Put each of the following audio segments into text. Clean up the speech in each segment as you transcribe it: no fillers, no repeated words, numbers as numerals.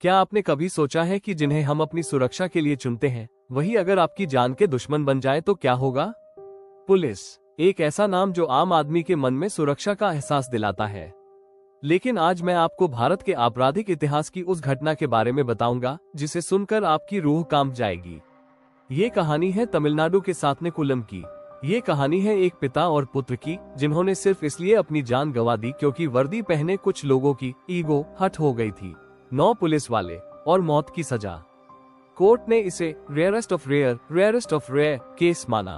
क्या आपने कभी सोचा है कि जिन्हें हम अपनी सुरक्षा के लिए चुनते हैं, वही अगर आपकी जान के दुश्मन बन जाए तो क्या होगा? पुलिस एक ऐसा नाम जो आम आदमी के मन में सुरक्षा का एहसास दिलाता है। लेकिन आज मैं आपको भारत के आपराधिक इतिहास की उस घटना के बारे में बताऊंगा जिसे सुनकर आपकी रूह कांप जाएगी। ये कहानी है तमिलनाडु के सातनेकुलम की। ये कहानी है एक पिता और पुत्र की, जिन्होंने सिर्फ इसलिए अपनी जान गंवा दी क्योंकि वर्दी पहने कुछ लोगों की ईगो हट हो गई थी। 9 पुलिस वाले और मौत की सजा। कोर्ट ने इसे रेयरेस्ट ऑफ रेयर केस माना।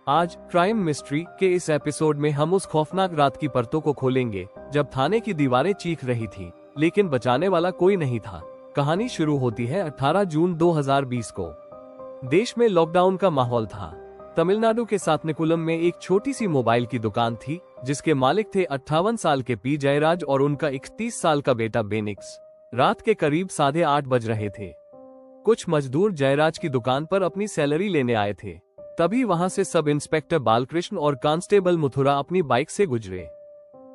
आज क्राइम मिस्ट्री के इस एपिसोड में हम उस खौफनाक रात की परतों को खोलेंगे जब थाने की दीवारें चीख रही थी, लेकिन बचाने वाला कोई नहीं था। कहानी शुरू होती है 18 जून 2020 को। देश में लॉकडाउन का माहौल था। तमिलनाडु के सातनेकुलम में एक छोटी सी मोबाइल की दुकान थी, जिसके मालिक थे 58 साल के पी जयराज और उनका 31 साल का बेटा बेनिक्स। रात के करीब 8:30 बज रहे थे। कुछ मजदूर जयराज की दुकान पर अपनी सैलरी लेने आए थे। तभी वहां से सब इंस्पेक्टर बालकृष्ण और कांस्टेबल मथुरा अपनी बाइक से गुजरे।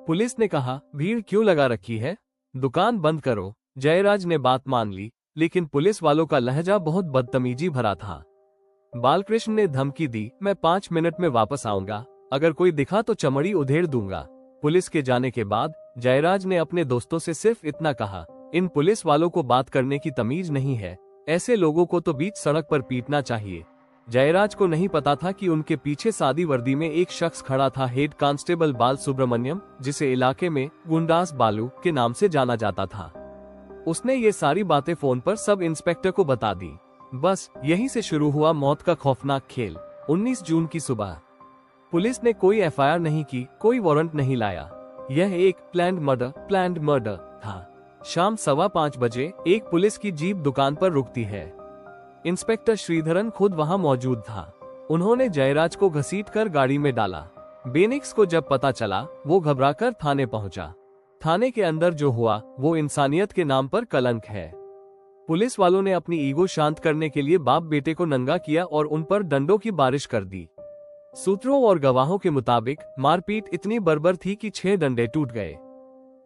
पुलिस ने कहा, भीड़ क्यों लगा रखी है, दुकान बंद करो। जयराज ने बात मान ली, लेकिन पुलिस वालों का लहजा बहुत बदतमीजी भरा था। बालकृष्ण ने धमकी दी, मैं 5 मिनट में वापस आऊंगा, अगर कोई दिखा तो चमड़ी उधेड़ दूंगा। पुलिस के जाने के बाद जयराज ने अपने दोस्तों से सिर्फ इतना कहा, इन पुलिस वालों को बात करने की तमीज नहीं है, ऐसे लोगों को तो बीच सड़क पर पीटना चाहिए। जयराज को नहीं पता था कि उनके पीछे सादी वर्दी में एक शख्स खड़ा था, हेड कांस्टेबल बाल सुब्रमण्यम, जिसे इलाके में गुंडास बालू के नाम से जाना जाता था। उसने ये सारी बातें फोन पर सब इंस्पेक्टर को बता दी। बस यहीं से शुरू हुआ मौत का खौफनाक खेल। 19 जून की सुबह पुलिस ने कोई एफआईआर नहीं की, कोई वारंट नहीं लाया। यह एक प्लान्ड मर्डर था। शाम 5:15 बजे एक पुलिस की जीप दुकान पर रुकती है। इंस्पेक्टर श्रीधरन खुद वहां मौजूद था। उन्होंने जयराज को घसीटकर गाड़ी में डाला। बेनिक्स को जब पता चला, वो घबराकर थाने पहुंचा। थाने के अंदर जो हुआ वो इंसानियत के नाम पर कलंक है। पुलिस वालों ने अपनी ईगो शांत करने के लिए बाप बेटे को नंगा किया और उन पर डंडों की बारिश कर दी। सूत्रों और गवाहों के मुताबिक मारपीट इतनी बर्बर थी कि 6 डंडे टूट गए।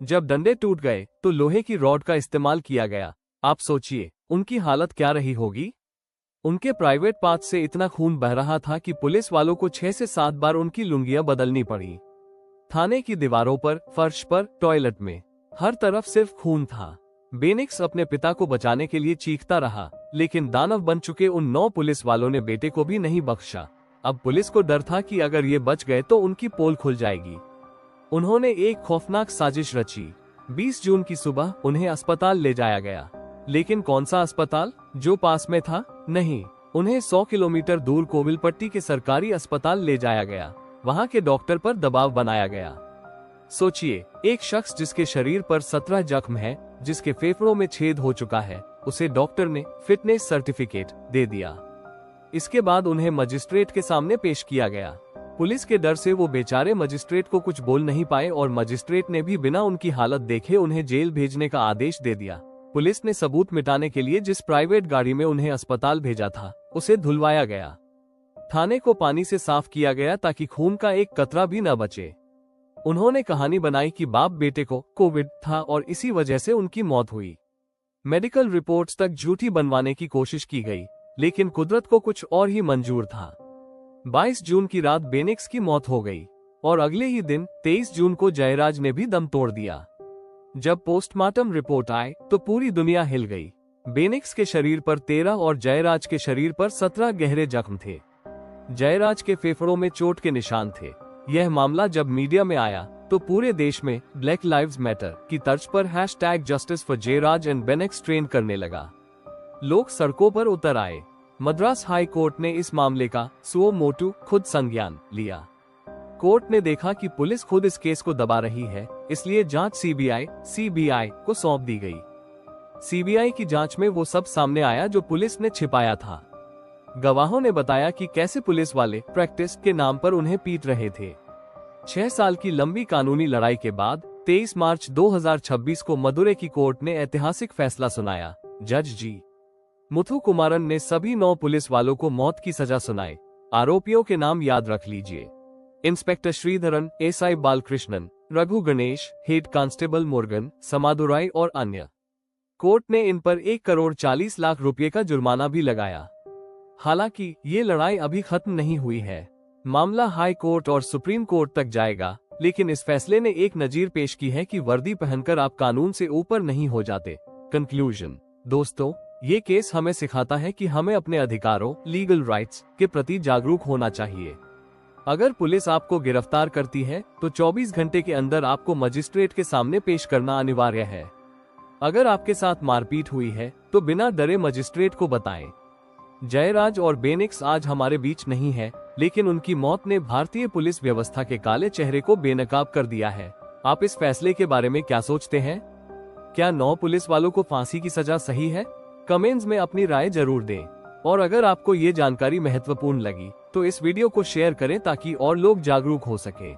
जब डंडे टूट गए तो लोहे की रॉड का इस्तेमाल किया गया। आप सोचिए उनकी हालत क्या रही होगी। उनके प्राइवेट पार्ट से इतना खून बह रहा था कि पुलिस वालों को 6 से 7 बार उनकी लुंगियां बदलनी पड़ी। थाने की दीवारों पर, फर्श पर, टॉयलेट में, हर तरफ सिर्फ खून था। बेनिक्स अपने पिता को बचाने के लिए चीखता रहा, लेकिन दानव बन चुके उन 9 पुलिस वालों ने बेटे को भी नहीं बख्शा। अब पुलिस को डर था कि अगर ये बच गए तो उनकी पोल खुल जाएगी। उन्होंने एक खौफनाक साजिश रची। 20 जून की सुबह उन्हें अस्पताल ले जाया गया। लेकिन कौन सा अस्पताल, जो पास में था? नहीं, उन्हें 100 किलोमीटर दूर कोविलपट्टी के सरकारी अस्पताल ले जाया गया। वहां के डॉक्टर पर दबाव बनाया गया। सोचिए, एक शख्स जिसके शरीर पर 17 जख्म है, जिसके फेफड़ों में छेद हो चुका है, उसे डॉक्टर ने फिटनेस सर्टिफिकेट दे दिया। इसके बाद उन्हें मजिस्ट्रेट के सामने पेश किया गया। पुलिस के डर से वो बेचारे मजिस्ट्रेट को कुछ बोल नहीं पाए और मजिस्ट्रेट ने भी बिना उनकी हालत देखे उन्हें जेल भेजने का आदेश दे दिया। पुलिस ने सबूत मिटाने के लिए जिस प्राइवेट गाड़ी में उन्हें अस्पताल भेजा था, उसे धुलवाया गया। थाने को पानी से साफ किया गया ताकि खून का एक कतरा भी न बचे। उन्होंने कहानी बनाई कि बाप बेटे को कोविड था और इसी वजह से उनकी मौत हुई। मेडिकल रिपोर्ट्स तक झूठी बनवाने की कोशिश की गई, लेकिन कुदरत को कुछ और ही मंजूर था। 22 जून की रात बेनिक्स की मौत हो गई और अगले ही दिन 23 जून को जयराज ने भी दम तोड़ दिया। जब पोस्टमार्टम रिपोर्ट आए तो पूरी दुनिया हिल गई। बेनिक्स के शरीर पर 13 और जयराज के शरीर पर 17 गहरे जख्म थे। जयराज के फेफड़ों में चोट के निशान थे। यह मामला जब मीडिया में आया तो पूरे देश में ब्लैक लाइव्स मैटर की तर्ज पर #justice for Jayaraj and Bennix trend करने लगा। लोग सड़कों पर उतर आए। मद्रास हाई कोर्ट ने इस मामले का सुओ मोटू खुद संज्ञान लिया। कोर्ट ने देखा कि पुलिस खुद इस केस को दबा रही है, इसलिए जांच सीबीआई को सौंप दी गई। सीबीआई की जांच में वो सब सामने आया जो पुलिस ने छिपाया था। गवाहों ने बताया कि कैसे पुलिस वाले प्रैक्टिस के नाम पर उन्हें पीट रहे थे। 6 साल की लंबी कानूनी लड़ाई के बाद 23 मार्च 2026 को मदुरै की कोर्ट ने ऐतिहासिक फैसला सुनाया। जज जी मुथुकुमारन ने सभी 9 पुलिस वालों को मौत की सजा सुनाई। आरोपियों के नाम याद रख लीजिए: inspector Sridharan, SI Balakrishnan, Raghu Ganesh, head constable Murugan, Samadurai और अन्य। कोर्ट ने इन पर 1,40,00,000 रुपए का जुर्माना भी लगाया। हालांकि ये लड़ाई अभी खत्म नहीं हुई है। मामला हाई कोर्ट और सुप्रीम कोर्ट तक जाएगा, लेकिन इस फैसले ने एक नजीर पेश की है कि वर्दी पहनकर आप कानून से ऊपर नहीं हो जाते। कंक्लूजन दोस्तों, ये केस हमें सिखाता है कि हमें अपने अधिकारों लीगल राइट्स के प्रति जागरूक होना चाहिए। अगर पुलिस आपको गिरफ्तार करती है तो 24 घंटे के अंदर आपको मजिस्ट्रेट के सामने पेश करना अनिवार्य है। अगर आपके साथ मारपीट हुई है तो बिना डरे मजिस्ट्रेट को बताएं। जयराज और बेनिक्स आज हमारे बीच नहीं है, लेकिन उनकी मौत ने भारतीय पुलिस व्यवस्था के काले चेहरे को बेनकाब कर दिया है। आप इस फैसले के बारे में क्या सोचते हैं? क्या 9 पुलिस वालों को फांसी की सजा सही है? कमेंट्स में अपनी राय जरूर दें। और अगर आपको ये जानकारी महत्वपूर्ण लगी तो इस वीडियो को शेयर करें ताकि और लोग जागरूक हो सके।